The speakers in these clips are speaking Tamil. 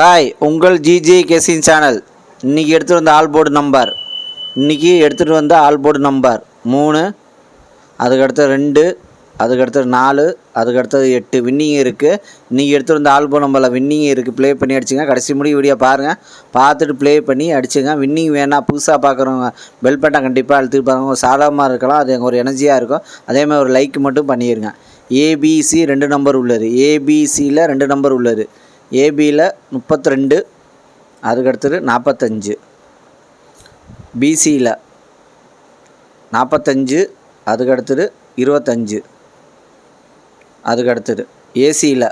ஹாய், உங்கள் ஜிஜே கெசின் சேனல். இன்றைக்கி எடுத்துகிட்டு வந்த ஆல்போர்டு நம்பர் இன்றைக்கி எடுத்துகிட்டு வந்த ஆல்போர்டு நம்பர் 3, அதுக்கடுத்து 2, அதுக்கடுத்து 4, அதுக்கடுத்தது 8 வின்னிங் இருக்குது. இன்றைக்கி எடுத்துகிட்டு வந்த ஆல்போர்டு நம்பரில் வின்னிங் இருக்குது. ப்ளே பண்ணி அடிச்சுங்க. கடைசி முடி வீடியோ பாருங்கள், பார்த்துட்டு ப்ளே பண்ணி அடிச்சுங்க. வின்னிங் வேணால் புதுசாக பார்க்குறவங்க பெல் பட்டன் கண்டிப்பாக அழுத்திட்டு பாருங்க. சாதாரணமாக இருக்கலாம், அது ஒரு எனர்ஜியாக இருக்கும். அதேமாதிரி ஒரு லைக் மட்டும் பண்ணிடுங்க. ஏபிசி 2 நம்பர் உள்ளது. ஏபிசியில் 2 நம்பர் உள்ளது. ஏபியில் 32, அதுக்கடுத்தது 45, பிசியில் 45, அதுக்கடுத்தது 25, அதுக்கடுத்தது ஏசியில்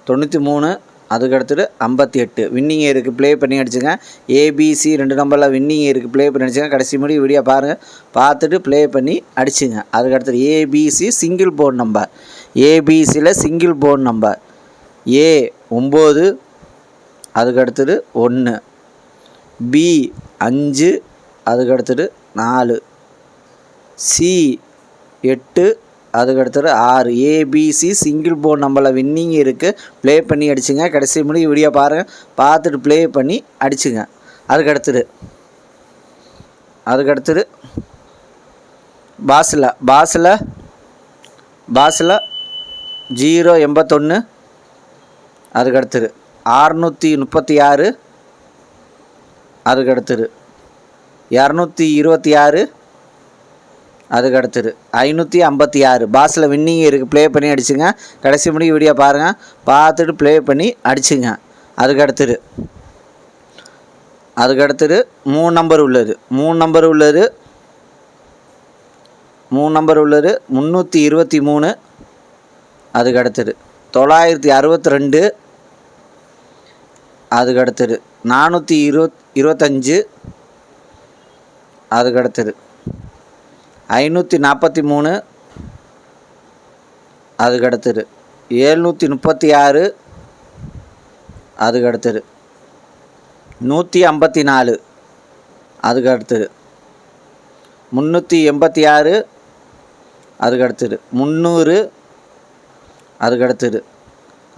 93, அதுக்கடுத்தது 58 வின்னிங் இருக்குது. ப்ளே பண்ணி அடிச்சுங்க. ஏபிசி 2 நம்பரில் வின்னிங் இருக்குது. ப்ளே பண்ணி அடிச்சுங்க. கடைசி முடி வீடியோ பாருங்கள், பார்த்துட்டு ப்ளே பண்ணி அடிச்சுங்க. அதுக்கடுத்தது ஏபிசி சிங்கிள் போர்டு நம்பர். ஏபிசியில் சிங்கிள் போர்டு நம்பர் ஏ 9, அதுக்கடுத்தது 1, பி 5, அதுக்கடுத்தது 4, சி 8, அதுக்கடுத்தது 6. ஏபிசி சிங்கிள் போர்டு நம்பரில் வின்னிங் இருக்குது. ப்ளே பண்ணி அடிச்சுங்க. கடைசி முடி வீடியோ பாருங்கள், பார்த்துட்டு ப்ளே பண்ணி அடிச்சுங்க. அதுக்கடுத்தது பாஸில் 081, அதுக்கடுத்தது 636, அதுக்கடுத்தது 226, அதுக்கடுத்தது 556. பாஸில் வின்னிங் இருக்குது. ப்ளே பண்ணி அடிச்சுங்க. கடைசி முடி வீடியோ பாருங்கள், பார்த்துட்டு ப்ளே பண்ணி அடிச்சுங்க. அதுக்கடுத்தது 3 நம்பர் உள்ளது. 3 நம்பர் உள்ளது 323, அதுக்கடுத்தது 962, அதுக்கடுத்தது 425, அதுக்கடுத்தது 543, அதுக்கடுத்தது 736, அதுக்கடுத்தது 154, அதுக்கடுத்தது 386, அதுக்கடுத்தது 300, அதுக்கடுத்தது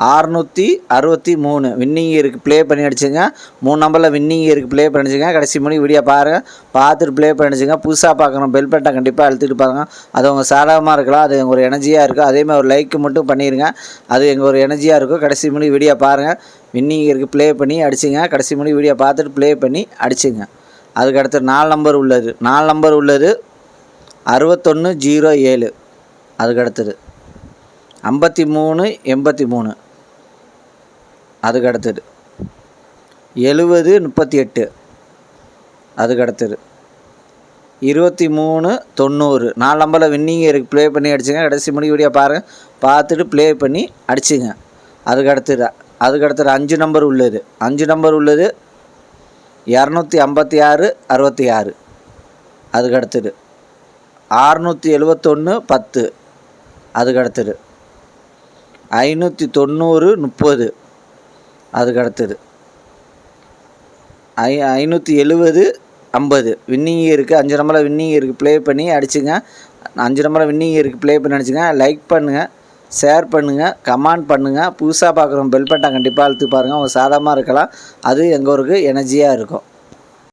663 வின்னிங் இருக்குது. ப்ளே பண்ணி அடிச்சுங்க. 3 நம்பரில் வின்னிங் இருக்குது. ப்ளே பண்ணி அடிச்சுங்க. கடைசி முடி வீடியோ பாருங்கள், பார்த்துட்டு ப்ளே பண்ணி அடிச்சுங்க. புதுசாக பார்க்கணும் பெல் பட்டன் கண்டிப்பாக அழுத்திட்டு பாருங்க. அது உங்கள் சாதகமாக இருக்கலாம், அது எங்கள் ஒரு எனர்ஜியாக இருக்கும். அதேமாதிரி ஒரு லைக் மட்டும் பண்ணிடுங்க, அது எங்கள் ஒரு எனர்ஜியாக இருக்கும். கடைசி முடி வீடியோ பாருங்கள், வின்னிங் இருக்குது. ப்ளே பண்ணி அடிச்சுங்க. கடைசி முடி வீடியோ பார்த்துட்டு ப்ளே பண்ணி அடிச்சுங்க. அதுக்கடுத்து 4 நம்பர் உள்ளது. 4 நம்பர் உள்ளது 6107, அதுக்கடுத்தது 5383, அதுக்கடுத்தது 7038, அதுக்கடுத்தது 2390. 4 நம்பரில் வின்னிங் இருக்குது. ப்ளே பண்ணி அடிச்சுங்க. கடைசி முடி வீடியோ பாருங்கள், பார்த்துட்டு ப்ளே பண்ணி அடிச்சுங்க. அதுக்கடுத்தது 5 நம்பர் உள்ளது. 5 நம்பர் உள்ளது 256, 66, அதுக்கடுத்தது 671, 10, அதுக்கடுத்தது 590, 30, அதுக்கடுத்தது 570, 50 வின்னிங் இருக்குது. 5 நம்பரில் வின்னிங் இருக்குது. ப்ளே பண்ணி அடிச்சுங்க. 5 நம்பரில் வின்னிங் இருக்குது. ப்ளே பண்ணி அடிச்சுங்க. லைக் பண்ணுங்கள், ஷேர் பண்ணுங்கள், கமெண்ட் பண்ணுங்கள். புதுசாக பார்க்குறோம் பெல் பட்டன் கண்டிப்பாக அழுத்தி பாருங்கள். அவங்க சாதகமாக இருக்கலாம், அது எங்கள் ஊருக்கு எனர்ஜியாக இருக்கும்.